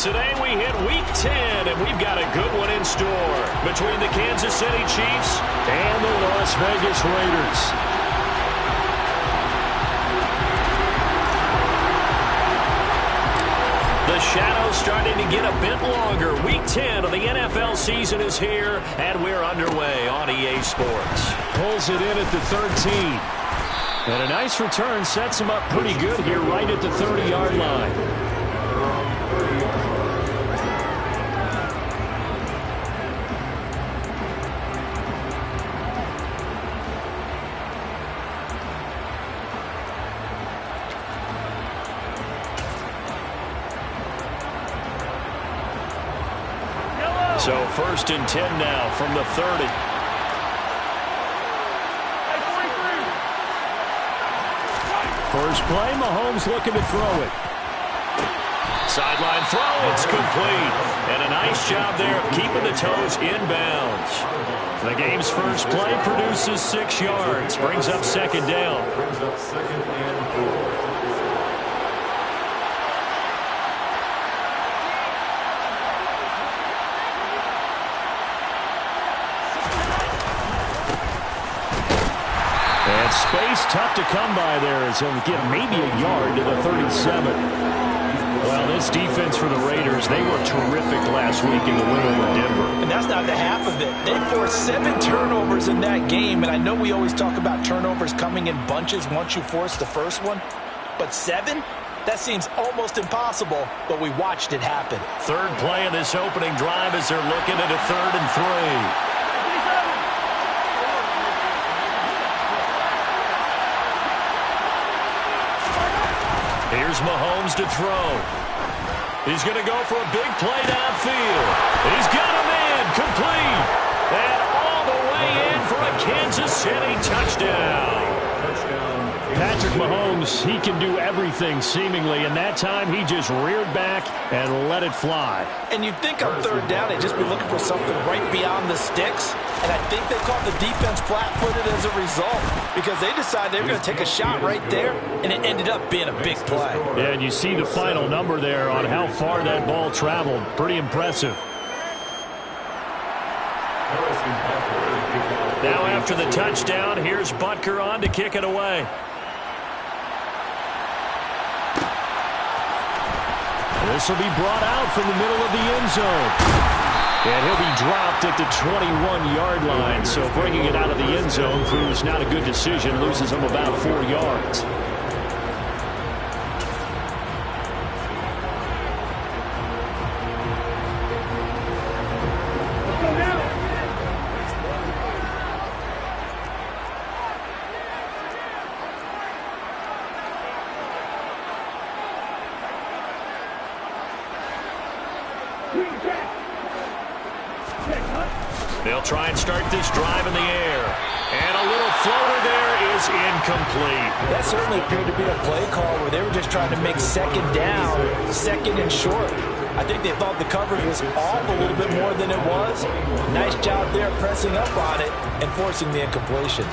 Today we hit Week 10, and we've got a good one in store between the Kansas City Chiefs and the Las Vegas Raiders. The shadow's starting to get a bit longer. Week 10 of the NFL season is here, and we're underway on EA Sports. Pulls it in at the 13. And a nice return sets him up pretty good here right at the 30-yard line. So 1st and 10 now from the 30. First play, Mahomes looking to throw it. Sideline throw, it's complete. And a nice job there of keeping the toes inbounds. The game's first play produces 6 yards, brings up 2nd down. Space tough to come by there as he'll get maybe a yard to the 37. Well, this defense for the Raiders, they were terrific last week in the win over Denver. And that's not the half of it. They forced 7 turnovers in that game, and I know we always talk about turnovers coming in bunches once you force the first one, but 7? That seems almost impossible, but we watched it happen. 3rd play of this opening drive as they're looking at a 3rd and 3. Here's Mahomes to throw. He's going to go for a big play downfield. He's got him in, complete. And all the way in for a Kansas City touchdown. Patrick Mahomes, he can do everything seemingly, and that time he just reared back and let it fly. And you'd think on 3rd down they'd just be looking for something right beyond the sticks, and I think they caught the defense flat-footed as a result because they decided they were going to take a shot right there, and it ended up being a big play. Yeah, and you see the final number there on how far that ball traveled. Pretty impressive. Now after the touchdown, here's Butker on to kick it away. This will be brought out from the middle of the end zone. And he'll be dropped at the 21-yard line. So bringing it out of the end zone proves not a good decision. Loses him about 4 yards. They'll try and start this drive in the air. And a little floater there is incomplete. That certainly appeared to be a play call where they were just trying to make 2nd down, 2nd and short. I think they thought the coverage was off a little bit more than it was. Nice job there pressing up on it and forcing the incompletion.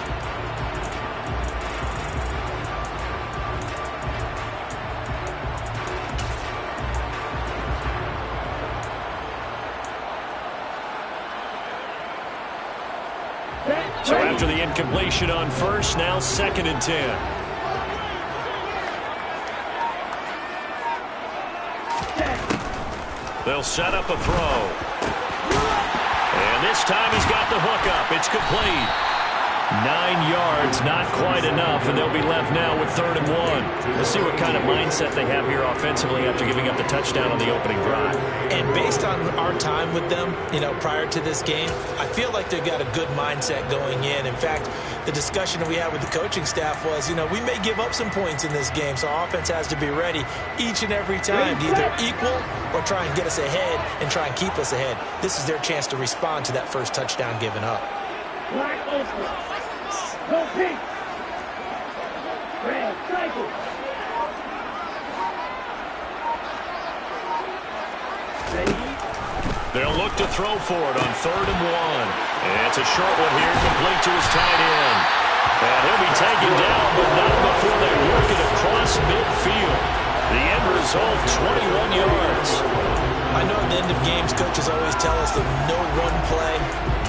So after the incompletion on 1st, now 2nd and 10. They'll set up a throw. And this time he's got the hook up. It's complete. 9 yards, not quite enough, and they'll be left now with 3rd and 1. Let's see what kind of mindset they have here offensively after giving up the touchdown on the opening drive. And based on our time with them, prior to this game, I feel like they've got a good mindset going in. In fact, the discussion that we had with the coaching staff was, we may give up some points in this game, so our offense has to be ready each and every time to either equal or try and get us ahead and try and keep us ahead. This is their chance to respond to that first touchdown given up. Go pink. Red, cycle. Ready? They'll look to throw for it on 3rd and 1. And it's a short one here, complete to his tight end. And he'll be taken down, but not before they work it across midfield. The end result, 21 yards. end of games, coaches always tell us that no one play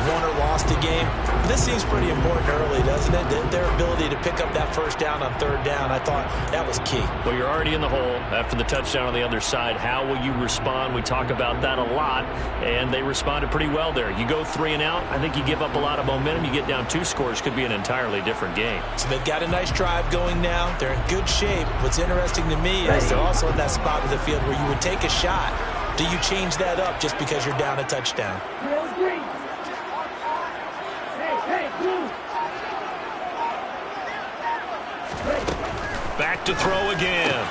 won or lost a game. This seems pretty important early, doesn't it? Their ability to pick up that first down on third down, I thought that was key. Well, you're already in the hole after the touchdown on the other side. How will you respond? We talk about that a lot, and they responded pretty well there. You go 3 and out, I think you give up a lot of momentum. You get down 2 scores, could be an entirely different game. So they've got a nice drive going now. They're in good shape. What's interesting to me is they're also in that spot of the field where you would take a shot. Do you change that up just because you're down a touchdown? Back to throw again.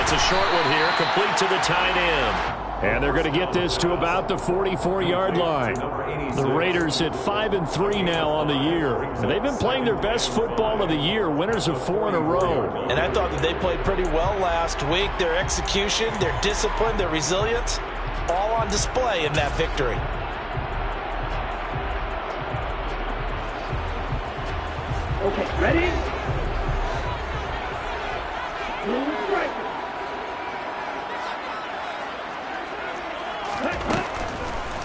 It's a short one here, complete to the tight end. And they're going to get this to about the 44-yard line. The Raiders at 5-3 now on the year. And they've been playing their best football of the year, winners of 4 in a row. And I thought that they played pretty well last week. Their execution, their discipline, their resilience, all on display in that victory. Okay, ready?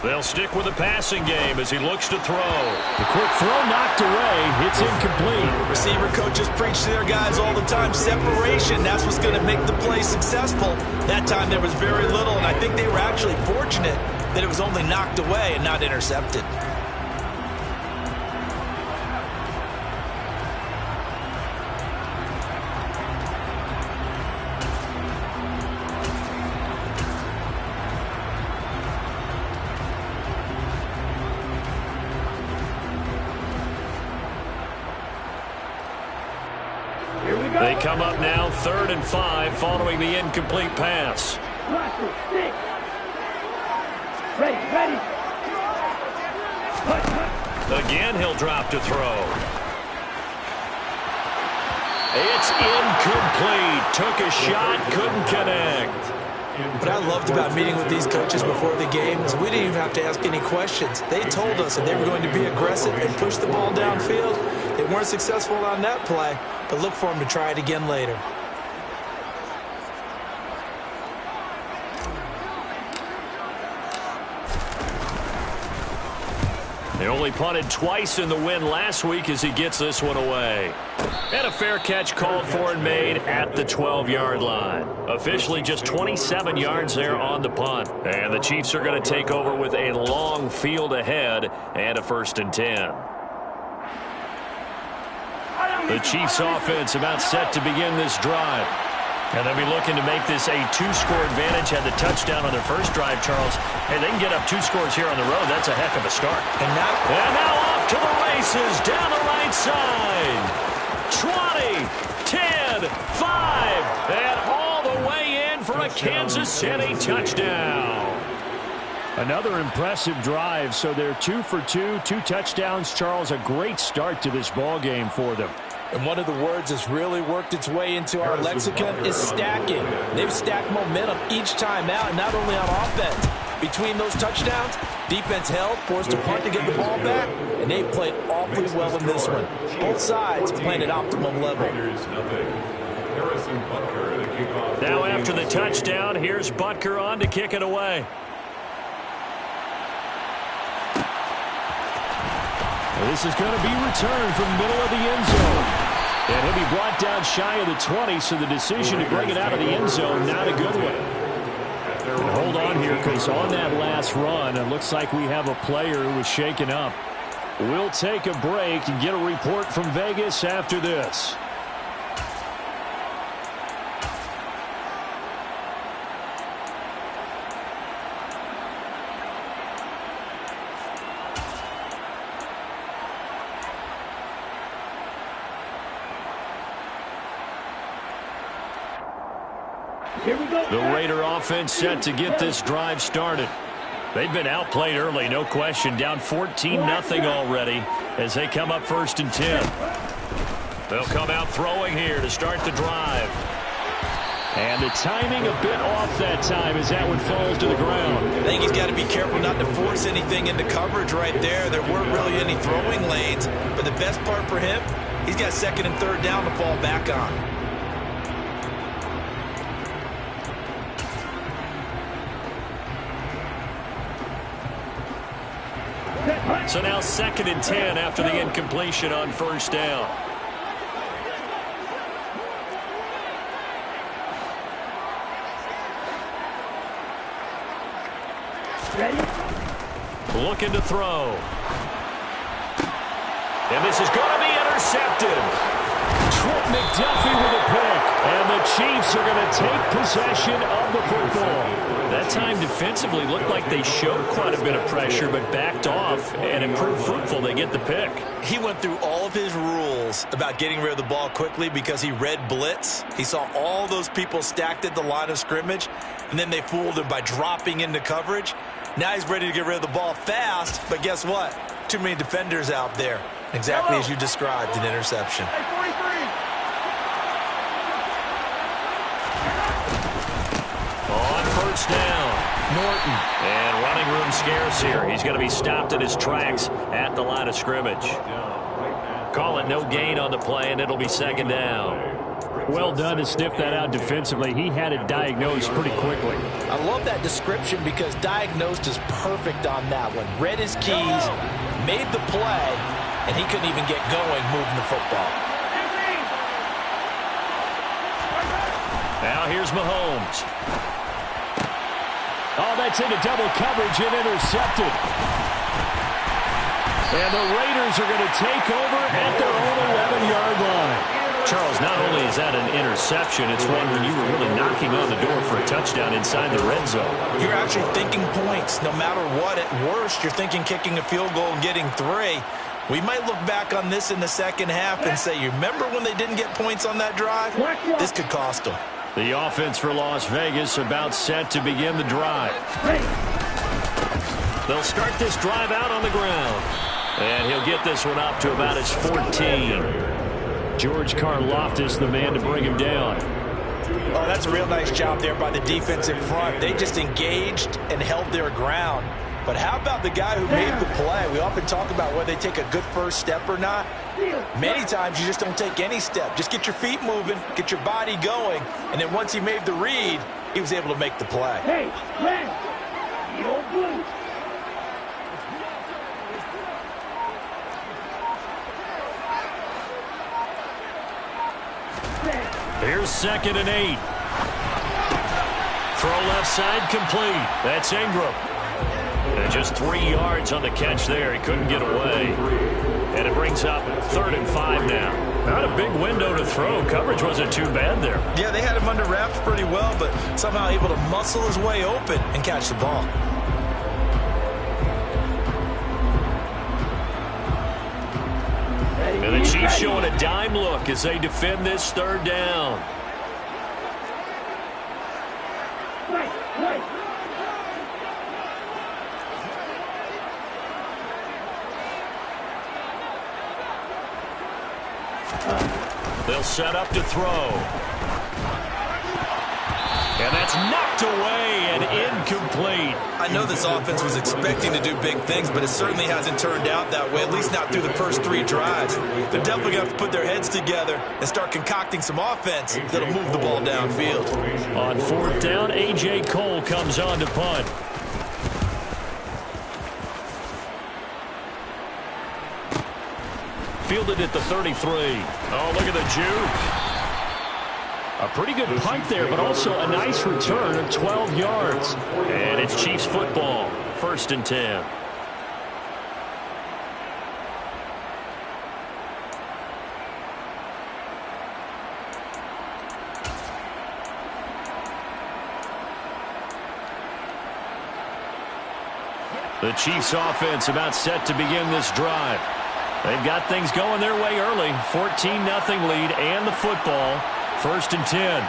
They'll stick with the passing game as he looks to throw. The quick throw knocked away. It's incomplete. Receiver coaches preach to their guys all the time. Separation, that's what's going to make the play successful. That time there was very little, and I think they were actually fortunate that it was only knocked away and not intercepted. They come up now 3rd and 5 following the incomplete pass. Ready. Again, he'll drop to throw. It's incomplete. Took a shot, couldn't connect. What I loved about meeting with these coaches before the game is we didn't even have to ask any questions. They told us that they were going to be aggressive and push the ball downfield. They weren't successful on that play, but look for them to try it again later. They only punted twice in the win last week as he gets this one away. And a fair catch called for and made at the 12-yard line. Officially just 27 yards there on the punt. And the Chiefs are going to take over with a long field ahead and a 1st and 10. The Chiefs offense about set to begin this drive. And they'll be looking to make this a 2-score advantage. Had the touchdown on their first drive, Charles. Hey, they can get up 2 scores here on the road. That's a heck of a start. And now off to the races down the right side. 20, 10, 5, and all the way in for a Kansas City touchdown. Another impressive drive, so they're 2 for 2, 2 touchdowns. Charles, a great start to this ball game for them. And one of the words that's really worked its way into our lexicon is stacking. They've stacked momentum each time out, and not only on offense. Between those touchdowns, defense held, forced a punt to get the ball back, and they played awfully well in this one. Both sides playing at optimum level. Now after the touchdown, here's Butker on to kick it away. This is going to be returned from the middle of the end zone. And he'll be brought down shy of the 20, so the decision to bring it out of the end zone, not a good one. And hold on here, because on that last run, it looks like we have a player who was shaken up. We'll take a break and get a report from Vegas after this. Here we go. The Raider offense set to get this drive started. They've been outplayed early, no question. Down 14-0 already as they come up 1st and 10. They'll come out throwing here to start the drive. And the timing a bit off that time as that one falls to the ground. I think he's got to be careful not to force anything into coverage right there. There weren't really any throwing lanes. But the best part for him, he's got 2nd and 3rd down to fall back on. So now 2nd and 10 after the incompletion on first down. Ready? Looking to throw. And this is going to be intercepted. Trent McDuffie with a pick. And the Chiefs are going to take possession of the football. That time defensively looked like they showed quite a bit of pressure but backed off, and it proved fruitful. They get the pick. He went through all of his rules about getting rid of the ball quickly because he read blitz. He saw all those people stacked at the line of scrimmage, and then they fooled him by dropping into coverage. Now he's ready to get rid of the ball fast, but guess what? Too many defenders out there. Exactly as you described, an interception. On first down, Norton. And running room scarce here. He's going to be stopped in his tracks at the line of scrimmage. Call it no gain on the play, and it'll be 2nd down. Well done to sniff that out defensively. He had it diagnosed pretty quickly. I love that description because diagnosed is perfect on that one. Read his keys, made the play, and he couldn't even get going moving the football. Now here's Mahomes. Oh, that's into double coverage and intercepted. And the Raiders are going to take over at their own 11-yard line. Charles, not only is that an interception, it's one when you were really knocking on the door for a touchdown inside the red zone. You're actually thinking points. No matter what, at worst, you're thinking kicking a field goal and getting 3. We might look back on this in the second half and say, you remember when they didn't get points on that drive? This could cost them. The offense for Las Vegas about set to begin the drive. They'll start this drive out on the ground. And he'll get this one up to about his 14. George Karlaftis, the man to bring him down. Oh, that's a real nice job there by the defense in front. They just engaged and held their ground. But how about the guy who made the play? We often talk about whether they take a good first step or not. Many times you just don't take any step. Just get your feet moving, get your body going, and then once he made the read, he was able to make the play. Hey, Len, you don't move. Here's 2nd and 8. Throw left side complete. That's Ingram. And just 3 yards on the catch there. He couldn't get away. And it brings up 3rd and 5 now. Not a big window to throw. Coverage wasn't too bad there. Yeah, they had him under wraps pretty well, but somehow able to muscle his way open and catch the ball. And the Chiefs showing a dime look as they defend this 3rd down. They'll set up to throw. And that's knocked away and incomplete. I know this offense was expecting to do big things, but it certainly hasn't turned out that way, at least not through the first 3 drives. They're definitely going to have to put their heads together and start concocting some offense that'll move the ball downfield. On 4th down, A.J. Cole comes on to punt. Fielded at the 33. Oh, look at the juke. A pretty good punt there, but also a nice return of 12 yards. And it's Chiefs football, 1st and 10. The Chiefs offense about set to begin this drive. They've got things going their way early. 14-0 lead and the football. 1st and 10.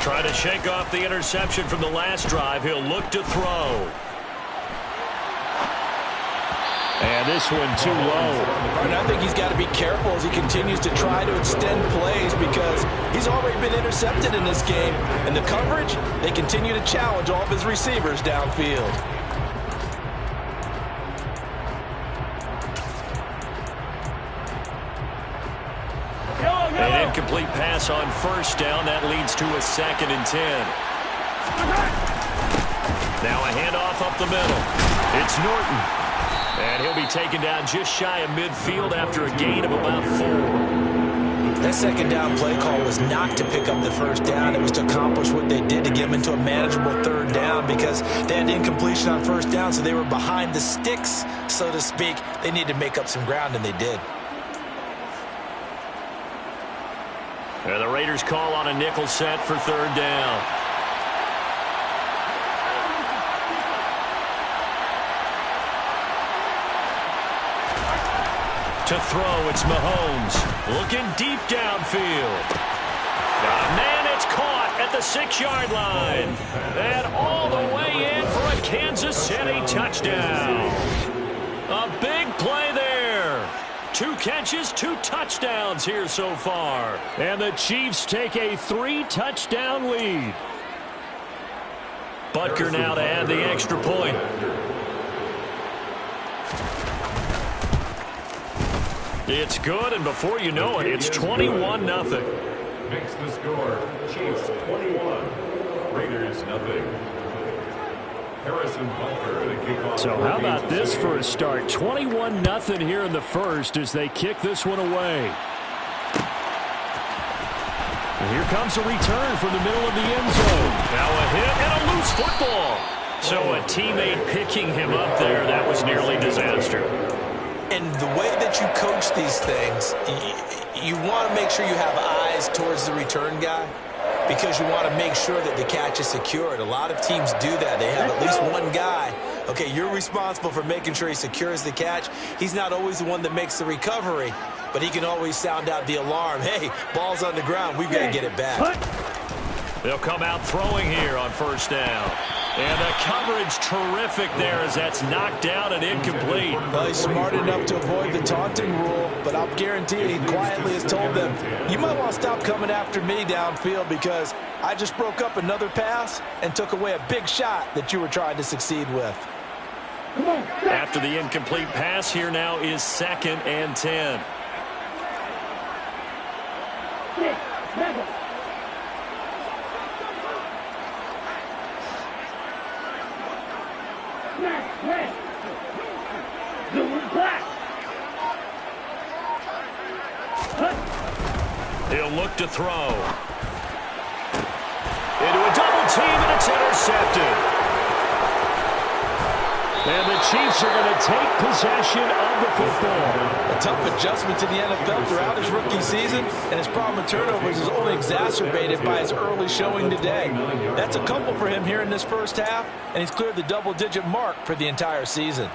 Trying to shake off the interception from the last drive. He'll look to throw. And this one too low. And I think he's got to be careful as he continues to try to extend plays because he's already been intercepted in this game. And the coverage, they continue to challenge all of his receivers downfield. incomplete pass on first down. That leads to a 2nd and 10. Now a handoff up the middle. It's Norton. And he'll be taken down just shy of midfield after a gain of about 4. That 2nd down play call was not to pick up the 1st down. It was to accomplish what they did to get them into a manageable 3rd down because they had incompletion on 1st down, so they were behind the sticks, so to speak. They needed to make up some ground, and they did. And the Raiders call on a nickel set for 3rd down. To throw, it's Mahomes. Looking deep downfield. Man, it's caught at the 6-yard line. And all the way in for a Kansas City touchdown. A big play there. 2 catches, 2 touchdowns here so far. And the Chiefs take a 3-touchdown lead. Butker now to add the extra point. It's good, and before you know it, it's 21-0. Makes the score. Chiefs 21, Raiders 0. Harrison Butker the kickoff. So how about this for a start? 21-0 here in the first as they kick this one away. And here comes a return from the middle of the end zone. Now a hit and a loose football. So a teammate picking him up there, that was nearly disaster. And the way that you coach these things, you want to make sure you have eyes towards the return guy because you want to make sure that the catch is secured. A lot of teams do that. They have at least one guy. Okay, you're responsible for making sure he secures the catch. He's not always the one that makes the recovery, but he can always sound out the alarm. Hey, ball's on the ground. We've got to get it back. They'll come out throwing here on 1st down. And the coverage terrific there as that's knocked out and incomplete. Well, he's smart enough to avoid the taunting rule, but I'll guarantee he quietly has told them, you might want to stop coming after me downfield because I just broke up another pass and took away a big shot that you were trying to succeed with. After the incomplete pass, here now is 2nd and 10. He'll look to throw. Into a double team, and it's intercepted. And the Chiefs are going to take possession of the football. A tough adjustment to the NFL throughout his rookie season, and his problem with turnovers is only exacerbated by his early showing today. That's a couple for him here in this first half, and he's cleared the double-digit mark for the entire season.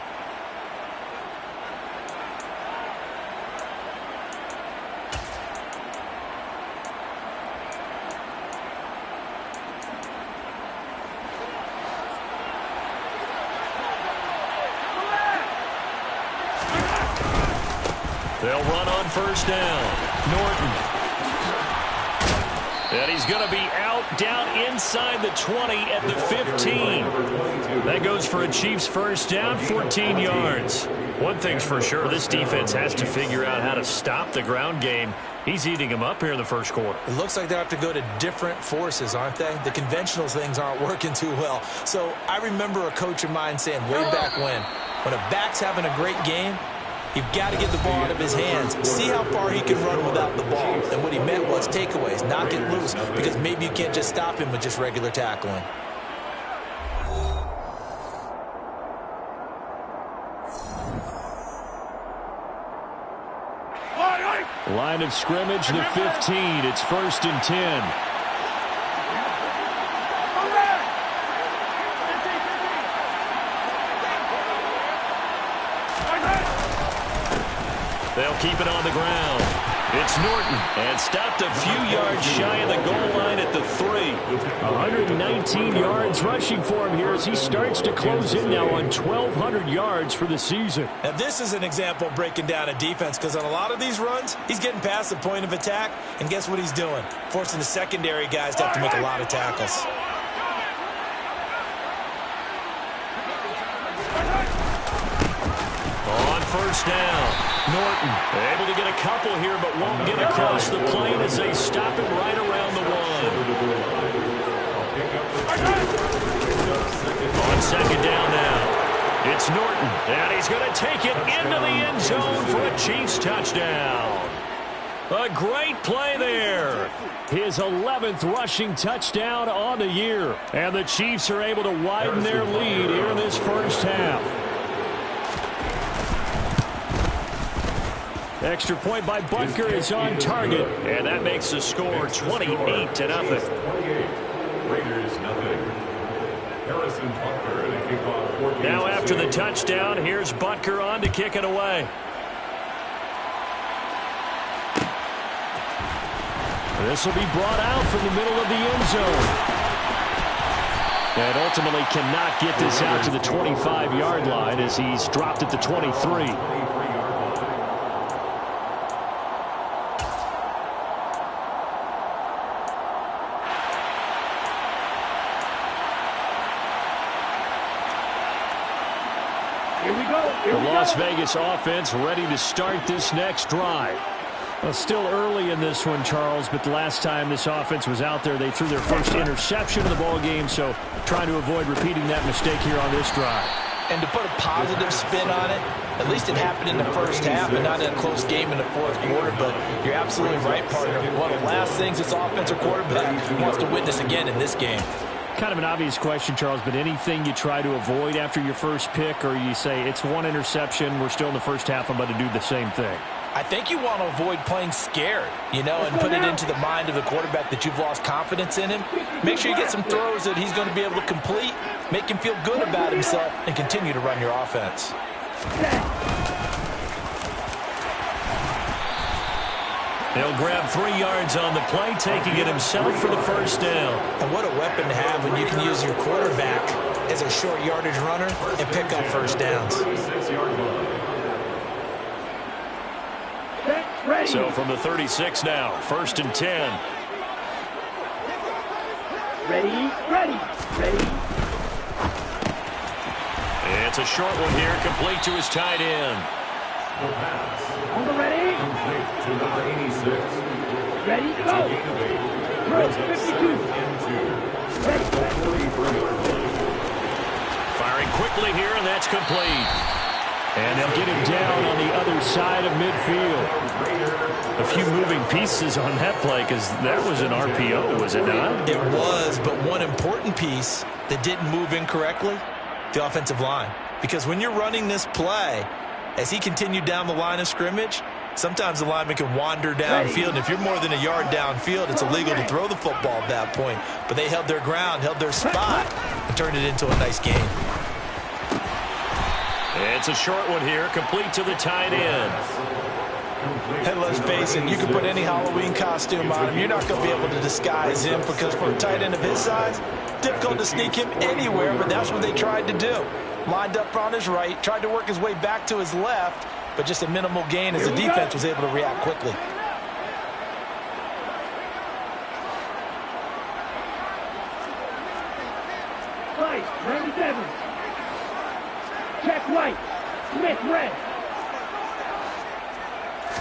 They'll run on 1st down. Norton. And he's going to be out down inside the 20 at the 15. That goes for a Chiefs 1st down, 14 yards. One thing's for sure, this defense has to figure out how to stop the ground game. He's eating them up here in the first quarter. It looks like they have to go to different forces, aren't they? The conventional things aren't working too well. So I remember a coach of mine saying way back when a back's having a great game, you've got to get the ball out of his hands. See how far he can run without the ball. And what he meant was takeaways, knock it loose, because maybe you can't just stop him with just regular tackling. Line of scrimmage, the 15. It's 1st and 10. They'll keep it on the ground. It's Norton, and stopped a few yards shy of the goal line at the 3. 119 yards rushing for him here as he starts to close in now on 1,200 yards for the season. Now, this is an example of breaking down a defense because on a lot of these runs, he's getting past the point of attack, and guess what he's doing? Forcing the secondary guys to have to make a lot of tackles. On 1st down. Norton able to get a couple here, but won't get across the plane as they stop him right around the one. On second down now, it's Norton, and he's going to take it into the end zone for a Chiefs touchdown. A great play there. His 11th rushing touchdown on the year. And the Chiefs are able to widen their lead here in this first half. Extra point by Butker is on target. And that makes the score 28-0. Raiders nothing. Harrison Butker to kick off. Now after the touchdown, here's Butker on to kick it away. This will be brought out from the middle of the end zone. And ultimately cannot get this out to the 25-yard line as he's dropped at the 23. The Las Vegas offense ready to start this next drive. Well, still early in this one, Charles, but the last time this offense was out there, they threw their first interception of the ball game, so trying to avoid repeating that mistake here on this drive. And to put a positive spin on it, at least it happened in the first half and not in a close game in the fourth quarter, but you're absolutely right, partner. One of the last things this offensive quarterback wants to witness again in this game. Kind of an obvious question, Charles, but anything you try to avoid after your first pick, or you say it's one interception, we're still in the first half, I'm about to do the same thing? I think you want to avoid playing scared, and put it into the mind of the quarterback that you've lost confidence in him. Make sure you get some throws that he's going to be able to complete, make him feel good about himself, and continue to run your offense. He'll grab 3 yards on the play, taking it himself for the first down. And what a weapon to have when you can use your quarterback as a short yardage runner and pick up first downs. So from the 36 now, 1st and 10. Ready. It's a short one here, complete to his tight end. On the ready. Complete to number 86. Ready to go. Throw 52. Firing quickly here, and that's complete. And they'll get him down on the other side of midfield. A few moving pieces on that play because that was an RPO, was it not? It was, but one important piece that didn't move incorrectly, the offensive line. Because when you're running this play, as he continued down the line of scrimmage, sometimes the lineman can wander downfield. And if you're more than a yard downfield, it's illegal to throw the football at that point. But they held their ground, held their spot, and turned it into a nice game. It's a short one here, complete to the tight end. And let's face it, you can put any Halloween costume on him. You're not going to be able to disguise him because for a tight end of his size, difficult to sneak him anywhere, but that's what they tried to do. Lined up on his right, tried to work his way back to his left, but just a minimal gain as the defense was able to react quickly. White, 97. Check white. Smith, red.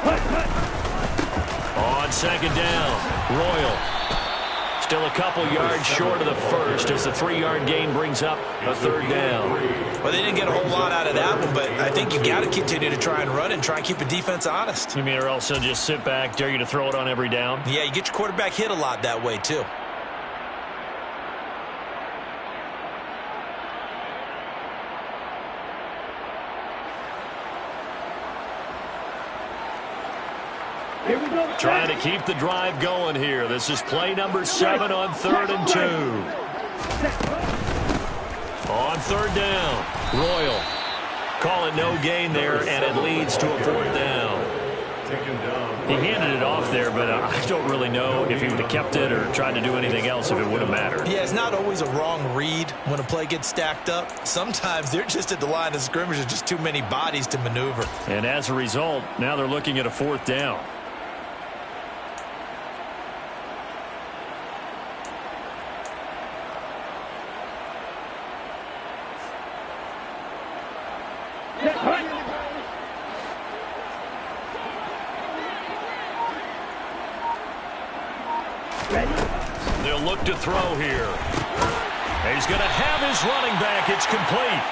Cut. On second down, Royal. Still a couple yards short of the first as the 3-yard gain brings up a 3rd down. Well, they didn't get a whole lot out of that one, but I think you got to continue to try and run and try and keep the defense honest. You mean or else they'll just sit back, dare you to throw it on every down? Yeah, you get your quarterback hit a lot that way, too. Here we go. Trying to keep the drive going here. This is play number 7 on 3rd and 2. On 3rd down, Royal. Call it no gain there, and it leads to a 4th down. He handed it off there, but I don't really know if he would have kept it or tried to do anything else if it would have mattered. Yeah, it's not always a wrong read when a play gets stacked up. Sometimes they're just at the line of scrimmage. There's just too many bodies to maneuver. And as a result, now they're looking at a 4th down. look to throw here. He's going to have his running back. It's complete.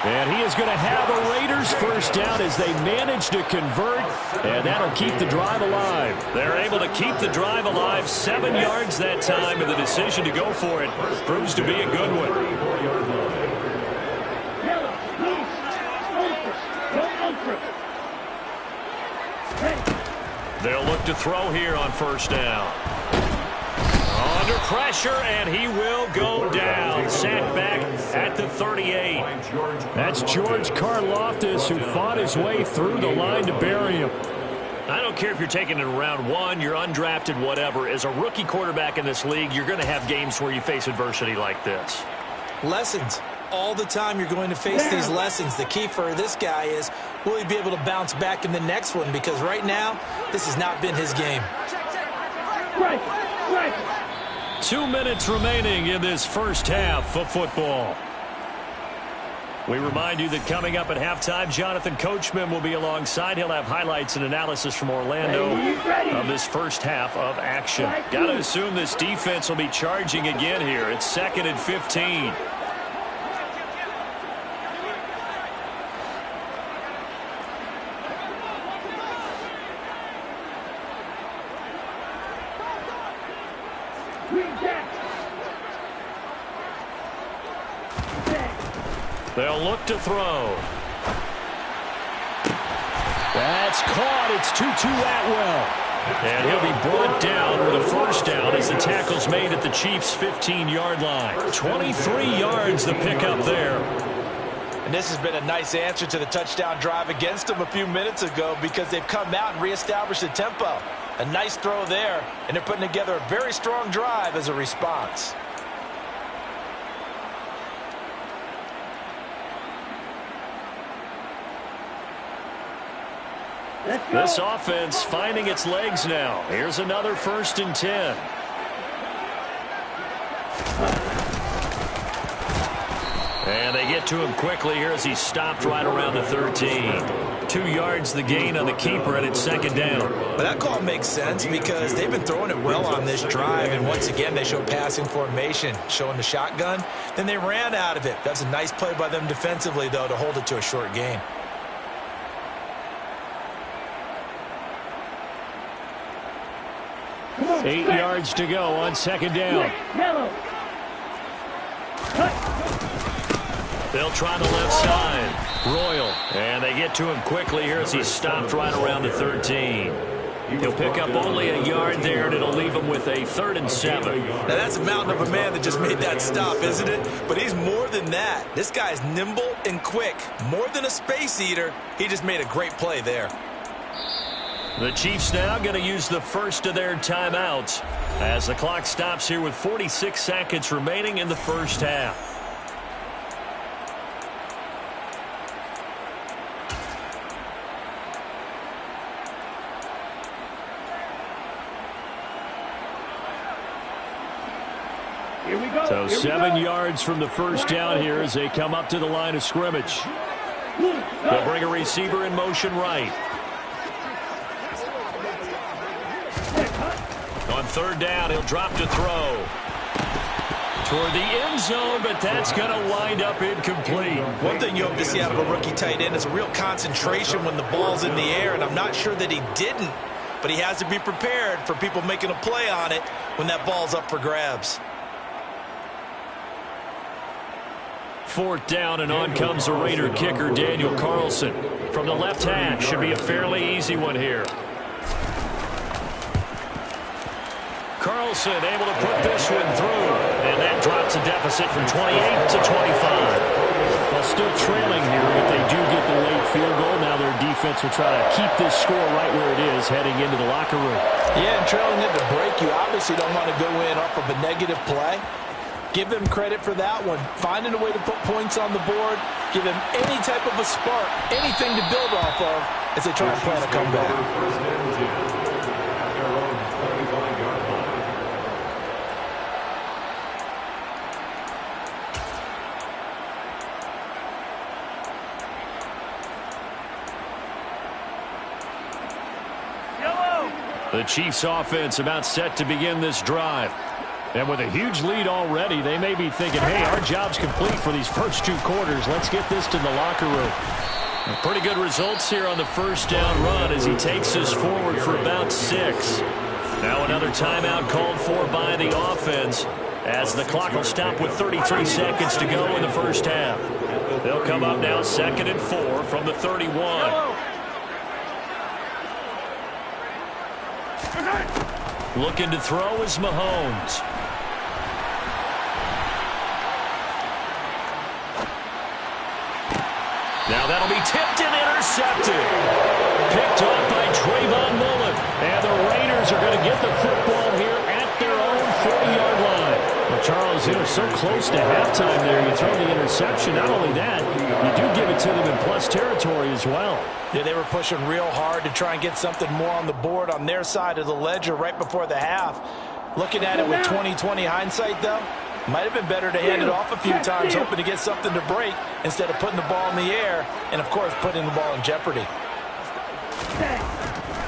And he is going to have a Raiders first down as they manage to convert, and that'll keep the drive alive. They're able to keep the drive alive, 7 yards that time, and the decision to go for it proves to be a good one. They'll look to throw here on first down. Under pressure, and he will go down. Sacked back at the 38. That's George Karlaftis, who fought his way through the line to bury him. I don't care if you're taking it in round 1, you're undrafted, whatever. As a rookie quarterback in this league, you're going to have games where you face adversity like this. Lessons. All the time you're going to face these lessons. The key for this guy is, will he be able to bounce back in the next one? Because right now, this has not been his game. 2 minutes remaining in this first half of football. We remind you that coming up at halftime, Jonathan Coachman will be alongside. He'll have highlights and analysis from Orlando of this first half of action. Got to assume this defense will be charging again here. It's 2nd and 15. They'll look to throw. That's caught. It's Tutu Atwell. And he'll be brought down with a first down as the tackle's made at the Chiefs' 15-yard line. 23 yards the pickup there. And this has been a nice answer to the touchdown drive against them a few minutes ago because they've come out and reestablished the tempo. A nice throw there, and they're putting together a very strong drive as a response. This offense finding its legs now. Here's another 1st and 10. And they get to him quickly here as he stopped right around the 13. 2 yards the gain on the keeper, and it's 2nd down. But that call makes sense because they've been throwing it well on this drive, and once again they show passing formation, showing the shotgun. Then they ran out of it. That's a nice play by them defensively, though, to hold it to a short gain. Come on, 8 yards to go on 2nd down. They'll try the left side. Royal. And they get to him quickly here as he stopped right around the 13. He'll pick up only a yard there, and it'll leave him with a 3rd and 7. Now, that's a mountain of a man that just made that stop, isn't it? But he's more than that. This guy's nimble and quick. More than a space eater, he just made a great play there. The Chiefs now going to use the first of their timeouts as the clock stops here with 46 seconds remaining in the first half. So 7 yards from the first down here as they come up to the line of scrimmage. They'll bring a receiver in motion right. On 3rd down, he'll drop to throw. Toward the end zone, but that's going to wind up incomplete. One thing you hope to see out of a rookie tight end is a real concentration when the ball's in the air, and I'm not sure that he didn't, but he has to be prepared for people making a play on it when that ball's up for grabs. 4th down, and on comes the Raider kicker, Daniel Carlson. From the left hash, should be a fairly easy one here. Carlson able to put this one through, and that drops a deficit from 28 to 25. Well, still trailing here, but they do get the late field goal. Now their defense will try to keep this score right where it is heading into the locker room. Yeah, and trailing it to break, you obviously don't want to go in off of a negative play. Give them credit for that one. Finding a way to put points on the board, give them any type of a spark, anything to build off of as they try and plan a comeback. The Chiefs offense about set to begin this drive. And with a huge lead already, they may be thinking, hey, our job's complete for these first 2 quarters. Let's get this to the locker room. Pretty good results here on the first down run as he takes us forward for about 6. Now another timeout called for by the offense as the clock will stop with 33 seconds to go in the first half. They'll come up now 2nd and 4 from the 31. Looking to throw is Mahomes. Now that'll be tipped and intercepted. Picked off by Trayvon Mullen. And the Raiders are going to get the football here at their own 40-yard line. Well, Charles, so close to halftime there. You throw the interception. Not only that, you do give it to them in plus territory as well. Yeah, they were pushing real hard to try and get something more on the board on their side of the ledger right before the half. Looking at it with 20/20 hindsight, though, might have been better to hand it off a few times, hoping to get something to break instead of putting the ball in the air and, of course, putting the ball in jeopardy.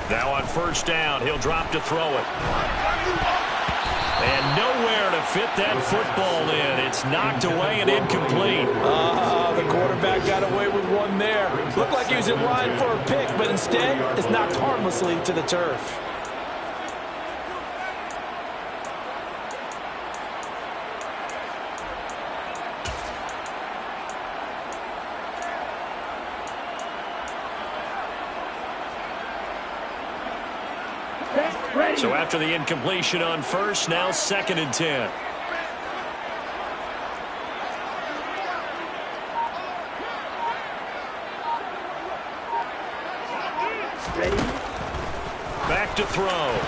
Now on first down, he'll drop to throw it. And nowhere to fit that football in. It's knocked away and incomplete. The quarterback got away with one there. Looked like he was in line for a pick, but instead it's knocked harmlessly to the turf. So after the incompletion on first, now 2nd and 10. Back to throw.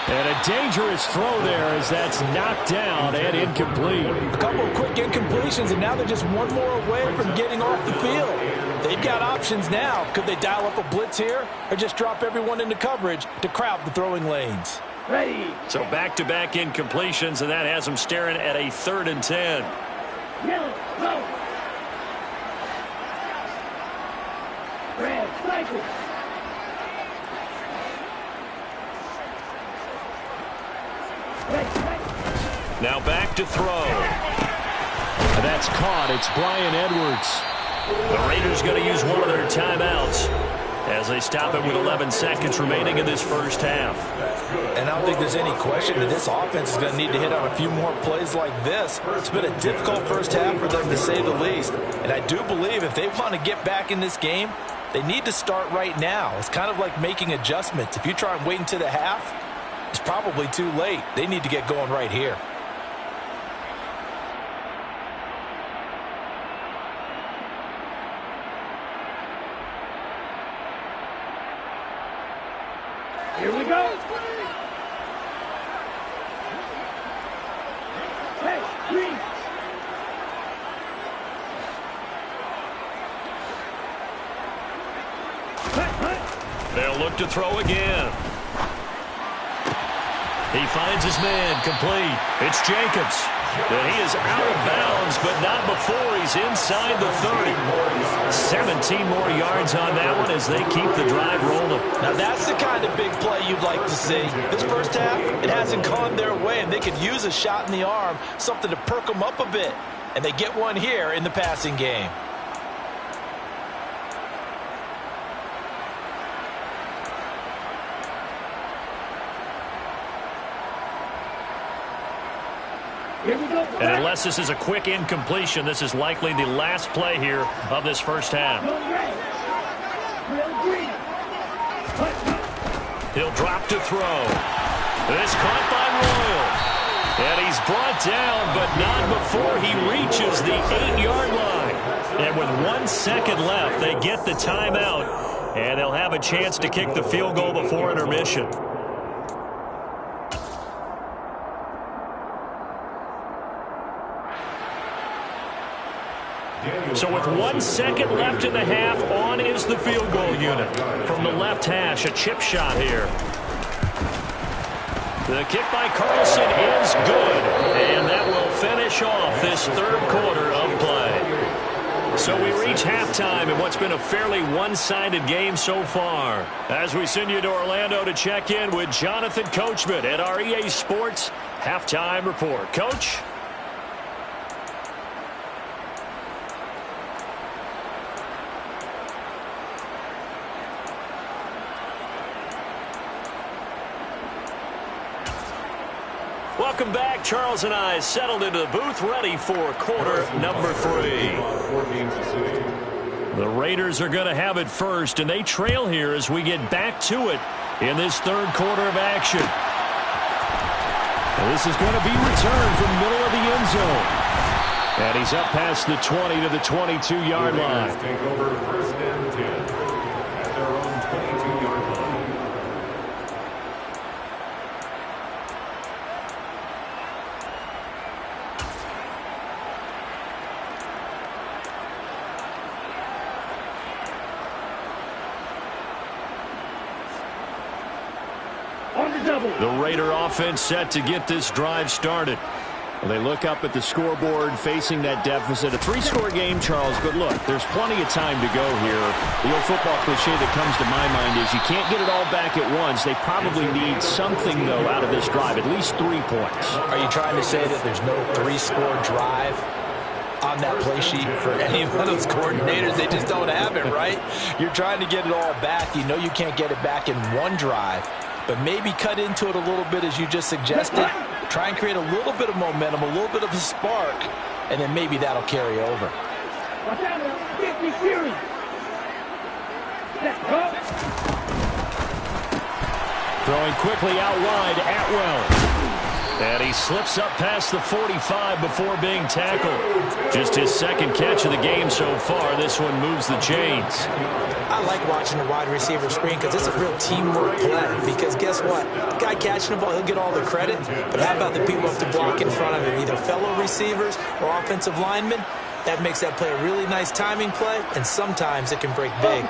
And a dangerous throw there as that's knocked down and incomplete. A couple of quick incompletions, and now they're just one more away from getting off the field. They've got options now. Could they dial up a blitz here or just drop everyone into coverage to crowd the throwing lanes? Ready. So back-to-back incompletions, and that has them staring at a 3rd and 10. Yellow, go. Red, cycle. Now back to throw. That's caught. It's Bryan Edwards. The Raiders going to use one of their timeouts as they stop it with 11 seconds remaining in this first half. And I don't think there's any question that this offense is going to need to hit on a few more plays like this. It's been a difficult first half for them, to say the least. And I do believe if they want to get back in this game, they need to start right now. It's kind of like making adjustments. If you try and wait until the half, it's probably too late. They need to get going right here. Here we go. Hey, green. They'll look to throw again. He finds his man, complete. It's Jacobs. And he is out of bounds, but not before he's inside the 30. 17 more yards on that one as they keep the drive rolling. Now that's the kind of big play you'd like to see. This first half, it hasn't gone their way, and they could use a shot in the arm, something to perk them up a bit. And they get one here in the passing game. Here we go. And unless this is a quick incompletion, this is likely the last play here of this first half. He'll drop to throw. This caught by Royal. And he's brought down, but not before he reaches the 8-yard line. And with 1 second left, they get the timeout. And they'll have a chance to kick the field goal before intermission. So with 1 second left in the half, on is the field goal unit. From the left hash, a chip shot here. The kick by Carlson is good, and that will finish off this third quarter of play. So we reach halftime in what's been a fairly one-sided game so far. As we send you to Orlando to check in with Jonathan Coachman at our EA Sports halftime report. Coach? Welcome back. Charles and I settled into the booth, ready for quarter number 3. The Raiders are going to have it first, and they trail here as we get back to it in this third quarter of action. And this is going to be returned from the middle of the end zone. And he's up past the 20 to the 22-yard line. Take over first and 10 at their own 22-yard line. The Raider offense set to get this drive started. Well, they look up at the scoreboard facing that deficit. A 3-score game, Charles, but look, there's plenty of time to go here. The old football cliche that comes to my mind is you can't get it all back at once. They probably need something, though, out of this drive, at least 3 points. Are you trying to say that there's no 3-score drive on that play sheet for any one of those coordinators? They just don't have it, right? You're trying to get it all back. You know you can't get it back in one drive. But maybe cut into it a little bit as you just suggested. Try and create a little bit of momentum, a little bit of a spark, and then maybe that'll carry over. Throwing quickly out wide, Atwell. And he slips up past the 45 before being tackled. Just his second catch of the game so far. This one moves the chains. I like watching the wide receiver screen because it's a real teamwork play. Because guess what? The guy catching the ball, he'll get all the credit. But how about the people who have to block in front of him, either fellow receivers or offensive linemen? That makes that play a really nice timing play, and sometimes it can break big.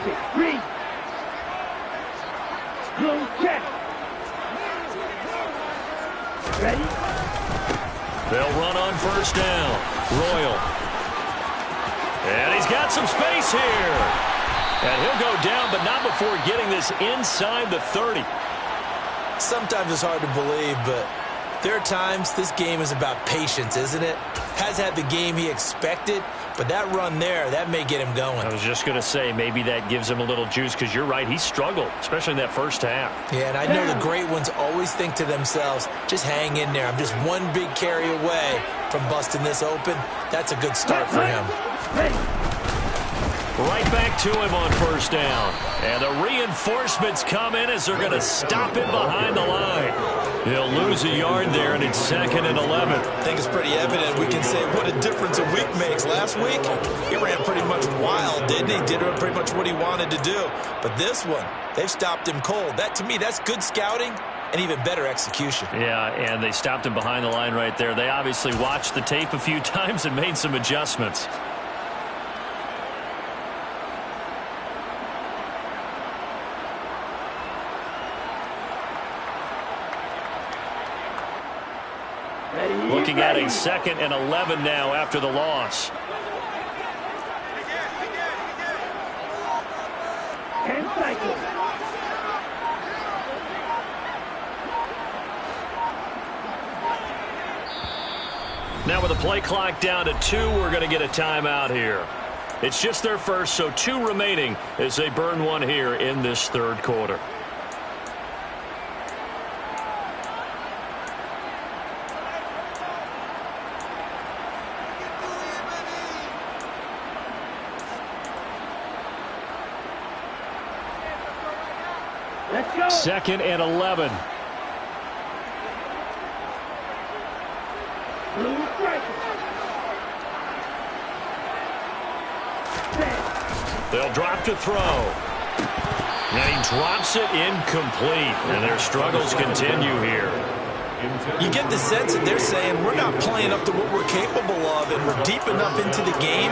Ready? They'll run on first down. Royal. And he's got some space here. And he'll go down, but not before getting this inside the 30. Sometimes it's hard to believe, but there are times this game is about patience, isn't it? Has had the game he expected, but that run there, that may get him going. I was just going to say, maybe that gives him a little juice, because you're right, he struggled, especially in that first half. Yeah, and I know the great ones always think to themselves, just hang in there. I'm just one big carry away from busting this open. That's a good start for him. Right back to him on first down. And the reinforcements come in as they're going to stop him behind the line. He'll lose a yard there, and it's 2nd and 11. I think it's pretty evident. We can say what a difference a week makes. Last week, he ran pretty much wild, didn't he? Did pretty much what he wanted to do. But this one, they've stopped him cold. That, to me, that's good scouting and even better execution. Yeah, and they stopped him behind the line right there. They obviously watched the tape a few times and made some adjustments. Looking at a 2nd and 11 now after the loss. Now with the play clock down to 2, we're going to get a timeout here. It's just their first, so 2 remaining as they burn one here in this third quarter. Let's go. 2nd and 11. Blue striker. They'll drop to throw. And he drops it incomplete. And their struggles continue here. You get the sense that they're saying we're not playing up to what we're capable of, and we're deep enough into the game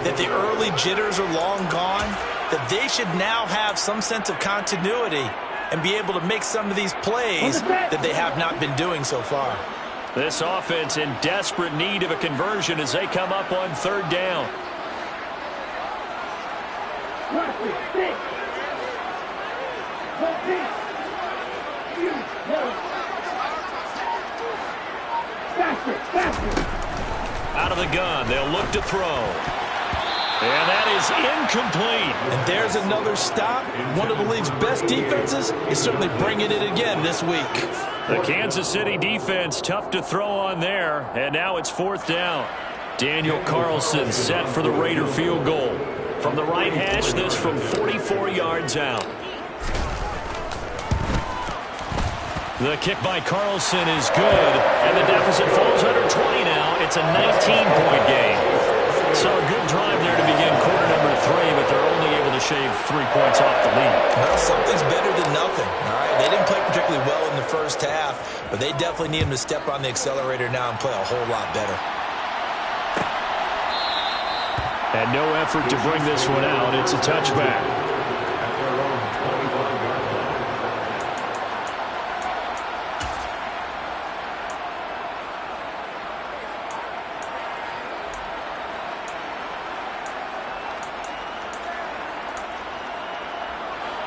that the early jitters are long gone, that they should now have some sense of continuity and be able to make some of these plays that they have not been doing so far. This offense in desperate need of a conversion as they come up on third down. Out of the gun, they'll look to throw. And that is incomplete. And there's another stop. One of the league's best defenses is certainly bringing it again this week. The Kansas City defense tough to throw on there. And now it's 4th down. Daniel Carlson set for the Raider field goal. From the right hash, this from 44 yards out. The kick by Carlson is good, and the deficit falls under 20 now. It's a 19-point game. So a good drive there to begin quarter number 3, but they're only able to shave 3 points off the lead. Well, something's better than nothing. All right, they didn't play particularly well in the first half, but they definitely need them to step on the accelerator now and play a whole lot better. And no effort to bring this one out. It's a touchback.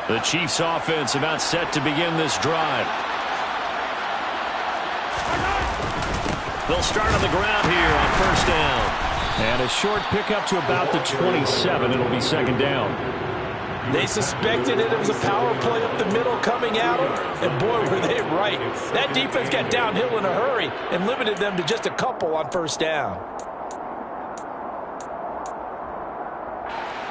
The Chiefs offense about set to begin this drive. They'll start on the ground here on 1st down. And a short pickup to about the 27. It'll be 2nd down. They suspected it was a power play up the middle coming at them, and boy, were they right. That defense got downhill in a hurry and limited them to just a couple on 1st down.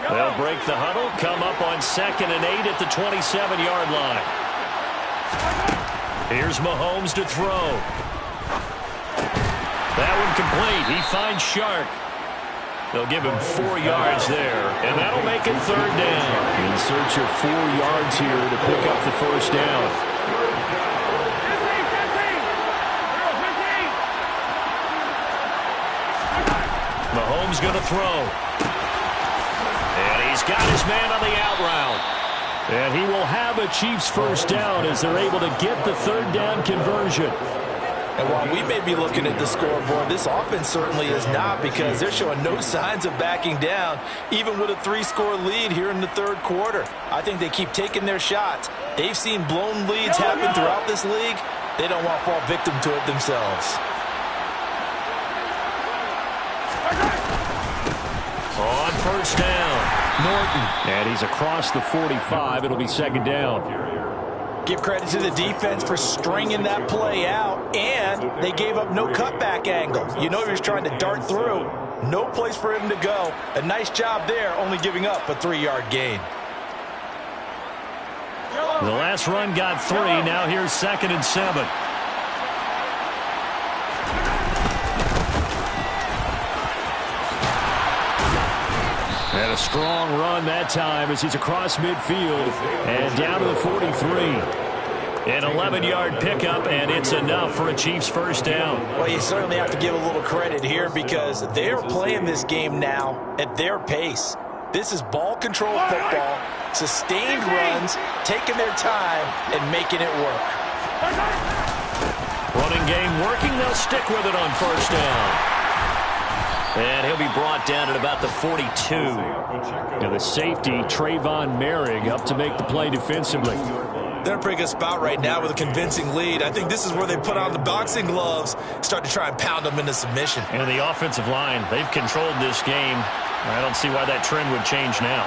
They'll break the huddle, come up on 2nd and 8 at the 27-yard line. Here's Mahomes to throw. That one complete. He finds Shark. They'll give him 4 yards there, and that'll make it 3rd down. In search of 4 yards here to pick up the 1st down. Mahomes going to throw. And he's got his man on the out route. And he will have a Chiefs 1st down as they're able to get the 3rd down conversion. And while we may be looking at the scoreboard, this offense certainly is not, because they're showing no signs of backing down, even with a 3-score lead here in the 3rd quarter. I think they keep taking their shots. They've seen blown leads happen throughout this league. They don't want to fall victim to it themselves. On 1st down, Norton. And he's across the 45. It'll be 2nd down. Give credit to the defense for stringing that play out, and they gave up no cutback angle. You know he was trying to dart through. No place for him to go. A nice job there, only giving up a 3-yard gain. the last run got 3. Now here's 2nd and 7. And a strong run that time as he's across midfield and down to the 43. An 11-yard pickup, and it's enough for a Chiefs 1st down. Well, you certainly have to give a little credit here, because they're playing this game now at their pace. This is ball control football, sustained runs, taking their time and making it work. Running game working. They'll stick with it on 1st down. And he'll be brought down at about the 42. And the safety, Trayvon Merrick, up to make the play defensively. They're in a pretty good spot right now with a convincing lead. I think this is where they put on the boxing gloves, start to try and pound them into submission. And the offensive line, they've controlled this game. I don't see why that trend would change now.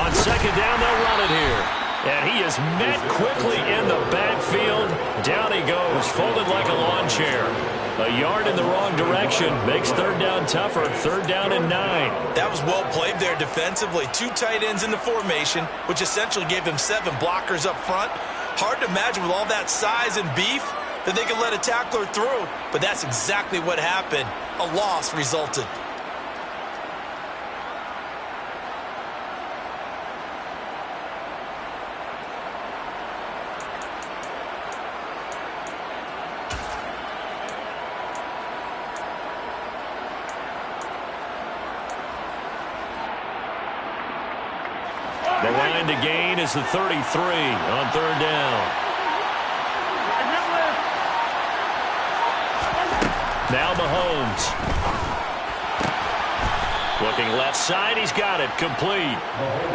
On 2nd down, they'll run it here. And he is met quickly in the backfield. Down he goes, folded like a lawn chair. A yard in the wrong direction makes 3rd down tougher. 3rd down and 9. That was well played there defensively. 2 tight ends in the formation, which essentially gave them 7 blockers up front. Hard to imagine with all that size and beef that they could let a tackler through. But that's exactly what happened. A loss resulted. The line to gain is the 33 on 3rd down. Now Mahomes. Looking left side, he's got it, complete.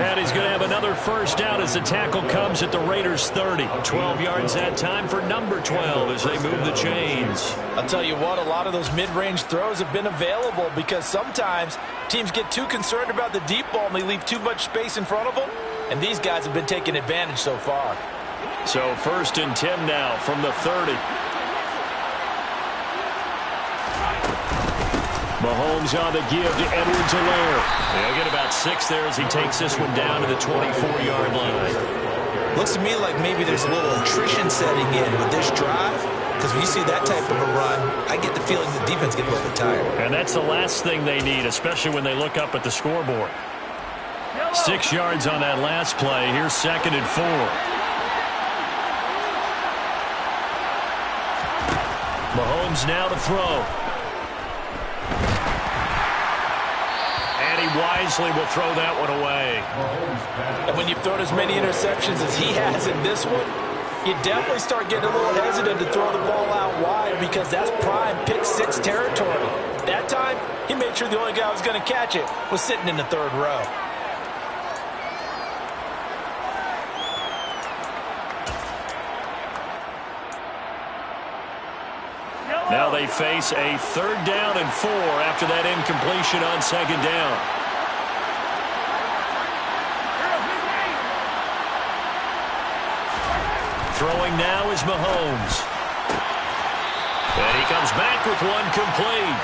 And he's going to have another first down as the tackle comes at the Raiders' 30. 12 yards that time for number 12 as they move the chains. I'll tell you what, a lot of those mid-range throws have been available because sometimes teams get too concerned about the deep ball and they leave too much space in front of them. And these guys have been taking advantage so far. So 1st and 10 now from the 30. Mahomes on the give to Edwards-Helaire. He'll get about 6 there as he takes this one down to the 24-yard line. Looks to me like maybe there's a little attrition setting in with this drive, because when you see that type of a run, I get the feeling the defense gets a little bit tired. And that's the last thing they need, especially when they look up at the scoreboard. 6 yards on that last play. Here's 2nd and 4. Mahomes now to throw. And he wisely will throw that one away. And when you've thrown as many interceptions as he has in this one, you definitely start getting a little hesitant to throw the ball out wide because that's prime pick 6 territory. That time, he made sure the only guy who was going to catch it was sitting in the 3rd row. Now they face a 3rd down and 4 after that incompletion on 2nd down. Throwing now is Mahomes. And he comes back with one complete.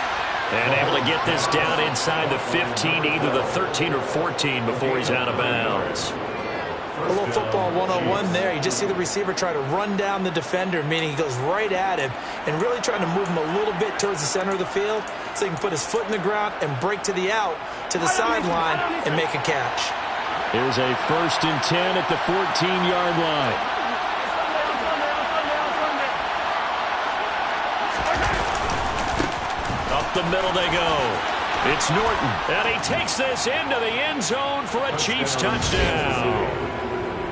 And able to get this down inside the 15, either the 13 or 14 before he's out of bounds. A little football 101 there. You just see the receiver try to run down the defender, meaning he goes right at him and really trying to move him a little bit towards the center of the field so he can put his foot in the ground and break to the out, to the sideline, and make a catch. Here's a 1st and 10 at the 14-yard line. Up the middle they go. It's Norton, and he takes this into the end zone for a Chiefs touchdown.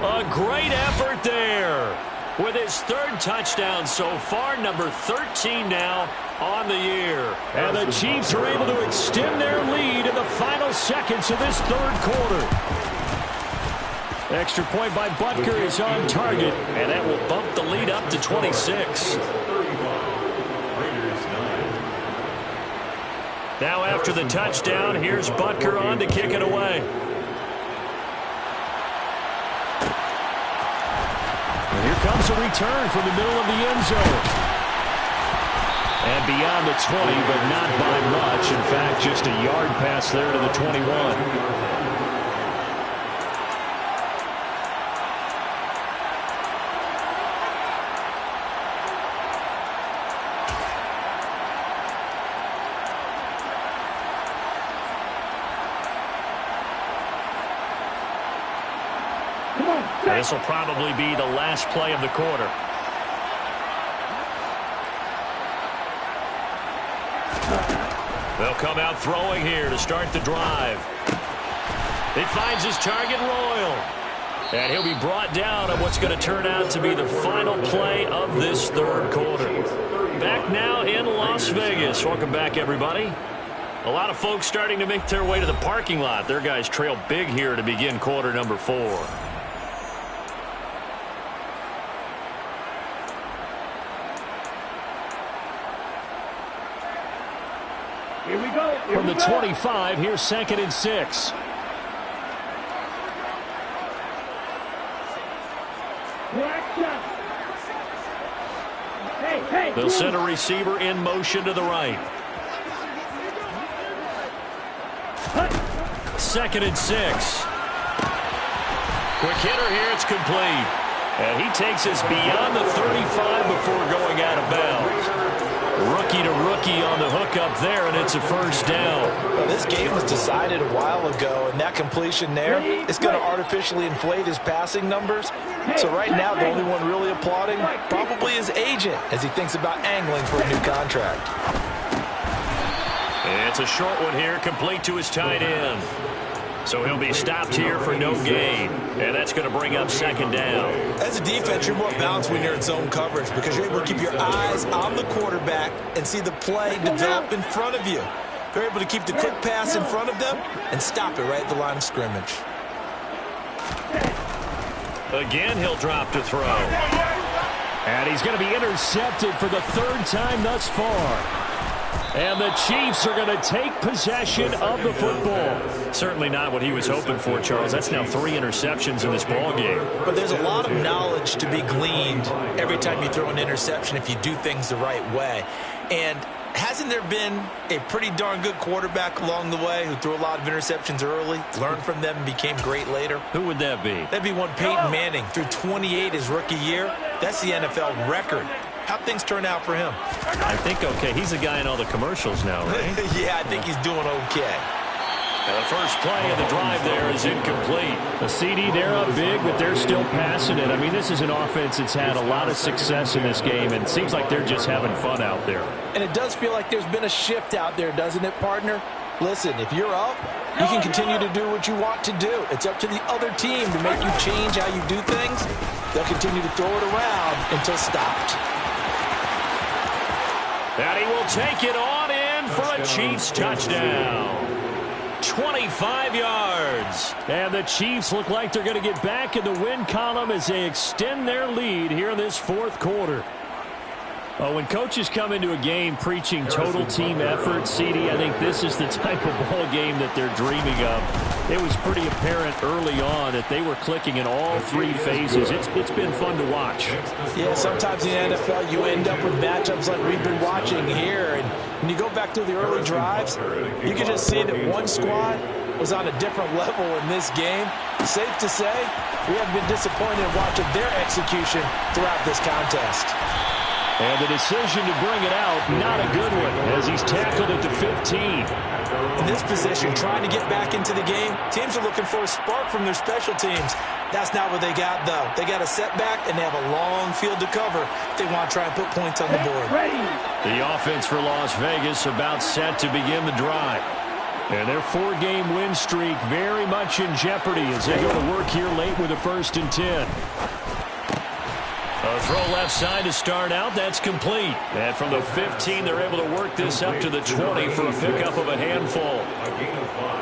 A great effort there with his 3rd touchdown so far, number 13 now on the year. And the Chiefs are able to extend their lead in the final seconds of this 3rd quarter. Extra point by Butker is on target, and that will bump the lead up to 26. Now after the touchdown, here's Butker on to kick it away. And here comes a return from the middle of the end zone. And beyond the 20, but not by much. In fact, just a yard pass there to the 21. This will probably be the last play of the quarter. They'll come out throwing here to start the drive. He finds his target, Royal. And he'll be brought down on what's going to turn out to be the final play of this 3rd quarter. Back now in Las Vegas. Welcome back, everybody. A lot of folks starting to make their way to the parking lot. Their guys trail big here to begin quarter number 4. Here we go. From the 25, here's 2nd and 6. They'll send a receiver in motion to the right. 2nd and 6. Quick hitter here, it's complete. And he takes us beyond the 35 before going out of bounds. Rookie to rookie on the hook up there, and it's a first down. Well, this game was decided a while ago, and that completion there is going to artificially inflate his passing numbers. So right now, the only one really applauding probably his agent as he thinks about angling for a new contract. And it's a short one here, complete to his tight end. So he'll be stopped here for no gain. And that's going to bring up 2nd down. As a defense, you're more balanced when you're in zone coverage because you're able to keep your eyes on the quarterback and see the play develop in front of you. They're able to keep the quick pass in front of them and stop it right at the line of scrimmage. Again, he'll drop to throw. And he's going to be intercepted for the third time thus far. And the Chiefs are going to take possession of the football. Certainly not what he was hoping for, Charles. That's now 3 interceptions in this ball game. But there's a lot of knowledge to be gleaned every time you throw an interception if you do things the right way. And hasn't there been a pretty darn good quarterback along the way who threw a lot of interceptions early, learned from them, and became great later? Who would that be? That'd be one Peyton Manning. Threw 28 his rookie year. That's the NFL record. How'd things turn out for him? I think okay. He's a guy in all the commercials now, right? Yeah, I think he's doing okay. And the first play of the drive there is incomplete. The CD, they're up big, but they're still passing it. I mean, this is an offense that's had a lot of success in this game, and it seems like they're just having fun out there. And it does feel like there's been a shift out there, doesn't it, partner? Listen, if you're up, you can continue to do what you want to do. It's up to the other team to make you change how you do things. They'll continue to throw it around until stopped. And he will take it on in for a Chiefs touchdown. 25 yards. And the Chiefs look like they're going to get back in the win column as they extend their lead here in this fourth quarter. When coaches come into a game preaching total team effort, CD, I think this is the type of ball game that they're dreaming of. It was pretty apparent early on that they were clicking in all 3 phases. It's been fun to watch. Yeah, sometimes in the NFL you end up with matchups like we've been watching here. And when you go back to the early drives, you can just see that one squad was on a different level in this game. Safe to say, we have been disappointed in watching their execution throughout this contest. And the decision to bring it out, not a good one, as he's tackled at the 15. In this position, trying to get back into the game, teams are looking for a spark from their special teams. That's not what they got, though. They got a setback, and they have a long field to cover if they want to try and put points on the board. The offense for Las Vegas about set to begin the drive. And their 4-game win streak very much in jeopardy as they go to work here late with a 1st and 10. A throw left side to start out. That's complete. And from the 15, they're able to work this up to the 20 for a pickup of a handful.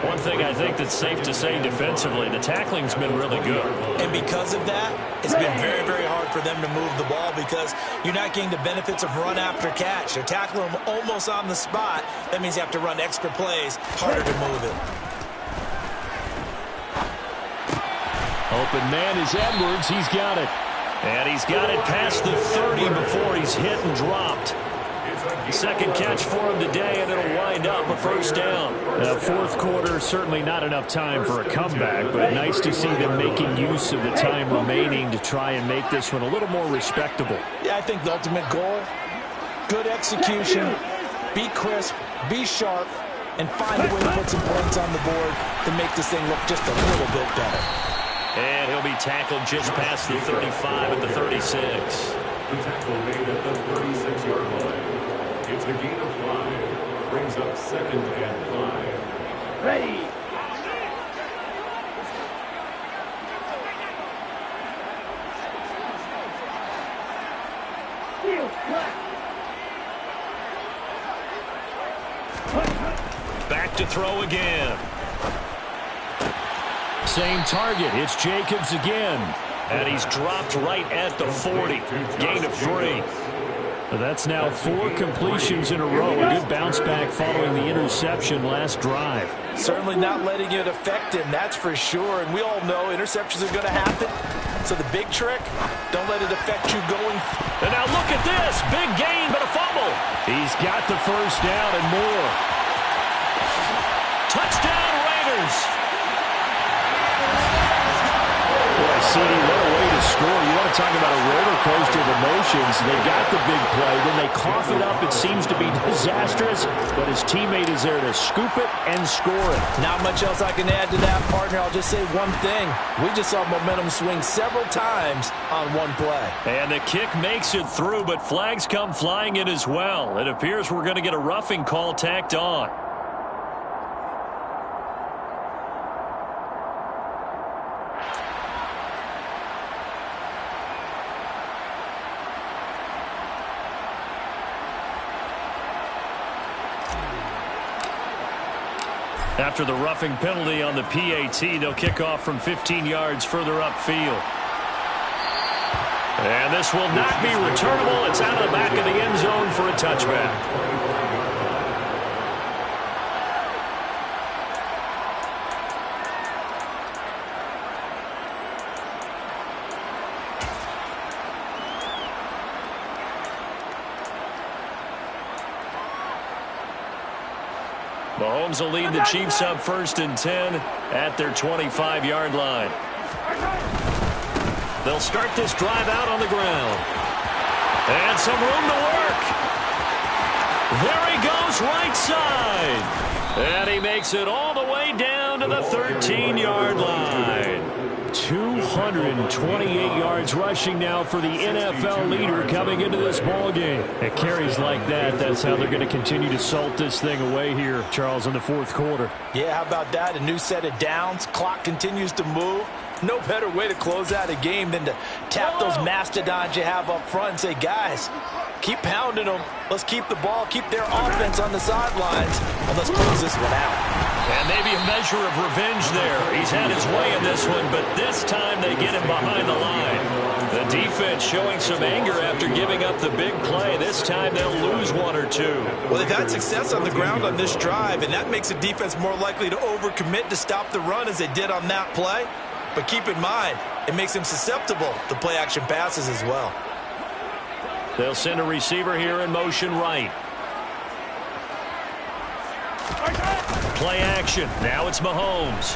One thing I think that's safe to say defensively, the tackling's been really good. And because of that, it's been very, very hard for them to move the ball because you're not getting the benefits of run after catch. They're tackling them almost on the spot. That means you have to run extra plays, harder to move it. Open man is Edwards. He's got it. And he's got it past the 30 before he's hit and dropped. Second catch for him today, and it'll wind up a 1st down. Fourth quarter, certainly not enough time for a comeback, but nice to see them making use of the time remaining to try and make this one a little more respectable. Yeah, I think the ultimate goal, good execution, be crisp, be sharp, and find a way to put some points on the board to make this thing look just a little bit better. And he'll be tackled just past the 35 at the 36. The tackle made at the 36-yard line. It's a gain of 5. Brings up 2nd and 5. Ready. Back to throw again. Same target. It's Jacobs again. And he's dropped right at the 40. Gain of 3. That's now 4 completions in a row. A good bounce back following the interception last drive. Certainly not letting it affect him, that's for sure. And we all know interceptions are going to happen. So the big trick, don't let it affect you going. And now look at this. Big gain, but a fumble. He's got the 1st down and more. Touchdown, Raiders. Boy, CD, what a way to score. You want to talk about a roller coaster of emotions. They got the big play, then they cough it up. It seems to be disastrous, but his teammate is there to scoop it and score it. Not much else I can add to that, partner. I'll just say one thing. We just saw momentum swing several times on one play. And the kick makes it through, but flags come flying in as well. It appears we're going to get a roughing call tacked on. After the roughing penalty on the PAT, they'll kick off from 15 yards further upfield. And this will not be returnable. It's out of the back of the end zone for a touchback. Mahomes will lead the Chiefs up 1st and 10 at their 25-yard line. They'll start this drive out on the ground. And some room to work. There he goes, right side. And he makes it all the way down to the 13-yard line. 228 yards rushing now for the NFL leader coming into this ball game. At carries like that, that's how they're going to continue to salt this thing away here, Charles, in the 4th quarter. Yeah, how about that? A new set of downs. Clock continues to move. No better way to close out a game than to tap those mastodons you have up front and say, guys, keep pounding them. Let's keep the ball, keep their offense on the sidelines, and let's close this one out. And maybe a measure of revenge there. He's had his way in this one, but this time they get him behind the line. The defense showing some anger after giving up the big play. This time they'll lose 1 or 2. Well, they've had success on the ground on this drive, and that makes the defense more likely to overcommit to stop the run as they did on that play. But keep in mind, it makes them susceptible to play-action passes as well. They'll send a receiver here in motion right. Play action. Now it's Mahomes.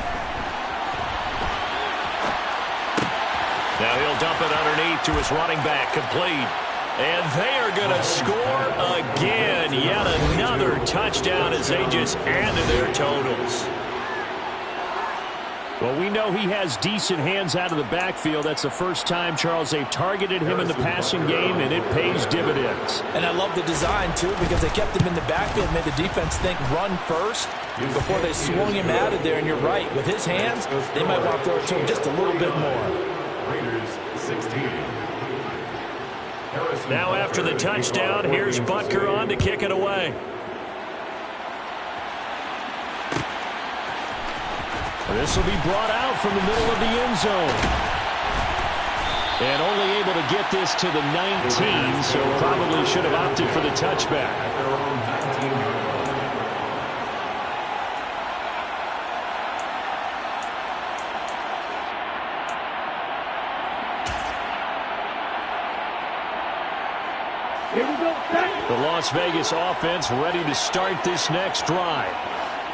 Now he'll dump it underneath to his running back. Complete. And they are going to score again. Yet another touchdown as they just add to their totals. Well, we know he has decent hands out of the backfield. That's the first time, Charles, they've targeted him in the passing game, and it pays dividends. And I love the design, too, because they kept him in the backfield, made the defense think run first before they swung him out of there. And you're right, with his hands, they might want to throw it to him just a little bit more. Raiders 16. Now after the touchdown, here's Butker on to kick it away. This will be brought out from the middle of the end zone. And only able to get this to the 19, so probably should have opted for the touchback. Here we go. The Las Vegas offense ready to start this next drive.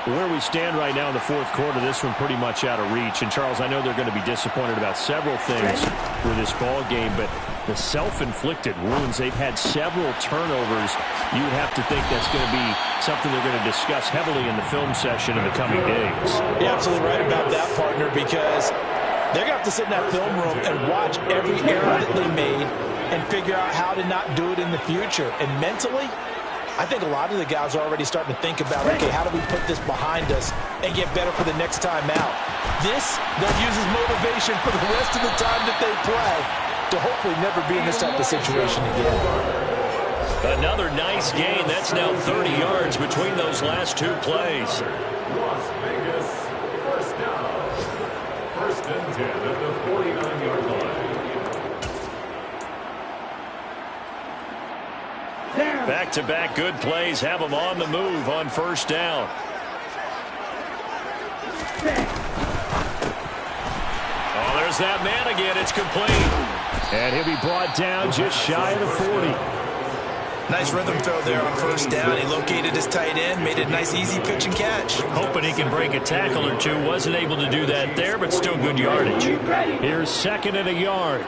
Where we stand right now in the 4th quarter, this one pretty much out of reach. And, Charles, I know they're going to be disappointed about several things with this ball game, but the self-inflicted wounds, they've had several turnovers. You would have to think that's going to be something they're going to discuss heavily in the film session in the coming days. You're absolutely right about that, partner, because they're going to have to sit in that film room and watch every error that they made and figure out how to not do it in the future. And mentally, I think a lot of the guys are already starting to think about, okay, how do we put this behind us and get better for the next time out? This, they'll use as motivation for the rest of the time that they play to hopefully never be in this type of situation again. Another nice gain. That's now 30 yards between those last 2 plays. Las Vegas, first down. 1st and 10 at the 49-yard line. Back-to-back good plays have them on the move on 1st down. Oh, there's that man again. It's complete. And he'll be brought down just shy of the 40. Nice rhythm throw there on 1st down. He located his tight end, made it a nice easy pitch and catch. Hoping he can break a tackle or two. Wasn't able to do that there, but still good yardage. Here's 2nd and a yard.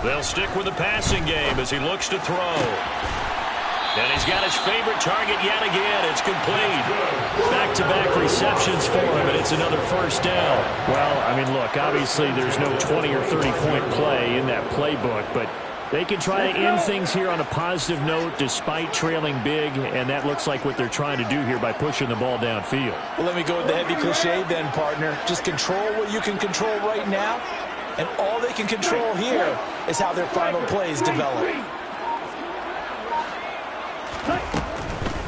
They'll stick with the passing game as he looks to throw. And he's got his favorite target yet again. It's complete. Back-to-back receptions for him, and it's another 1st down. Well, I mean, look, obviously there's no 20 or 30-point play in that playbook, but they can try to end things here on a positive note despite trailing big, and that looks like what they're trying to do here by pushing the ball downfield. Well, let me go with the heavy cliche then, partner. Just control what you can control right now And all they can control here is how their final plays develop.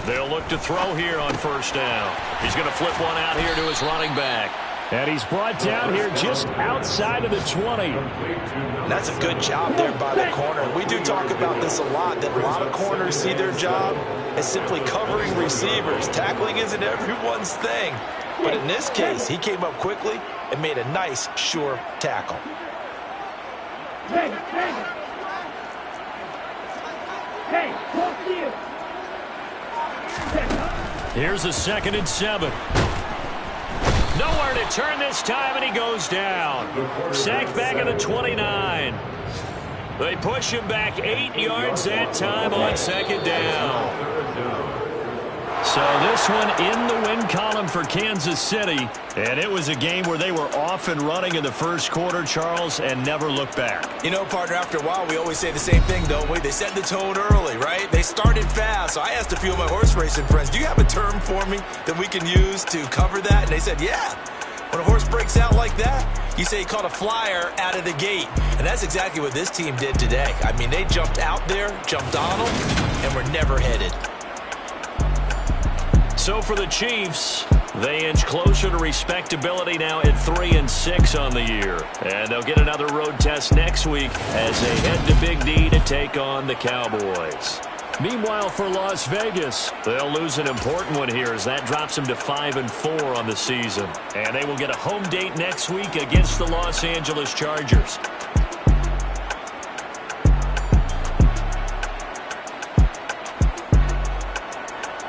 They'll look to throw here on first down. He's going to flip one out here to his running back. And he's brought down here just outside of the 20. And that's a good job there by the corner. We do talk about this a lot, that a lot of corners see their job as simply covering receivers. Tackling isn't everyone's thing. But in this case, he came up quickly and made a nice, sure tackle. Hey, talk to you. Here's a 2nd and 7. Nowhere to turn this time, and he goes down. Sacked back at the 29. They push him back 8 yards that time on 2nd down. So this one in the win column for Kansas City. And it was a game where they were off and running in the first quarter, Charles, and never looked back. You know, partner, after a while, we always say the same thing, don't we? They set the tone early, right? They started fast. So I asked a few of my horse racing friends, do you have a term for me that we can use to cover that? And they said, yeah. When a horse breaks out like that, you say he caught a flyer out of the gate. And that's exactly what this team did today. I mean, they jumped out there, jumped on them, and were never headed. So for the Chiefs, they inch closer to respectability now at 3-6 on the year. And they'll get another road test next week as they head to Big D to take on the Cowboys. Meanwhile, for Las Vegas, they'll lose an important one here as that drops them to 5-4 on the season. And they will get a home date next week against the Los Angeles Chargers.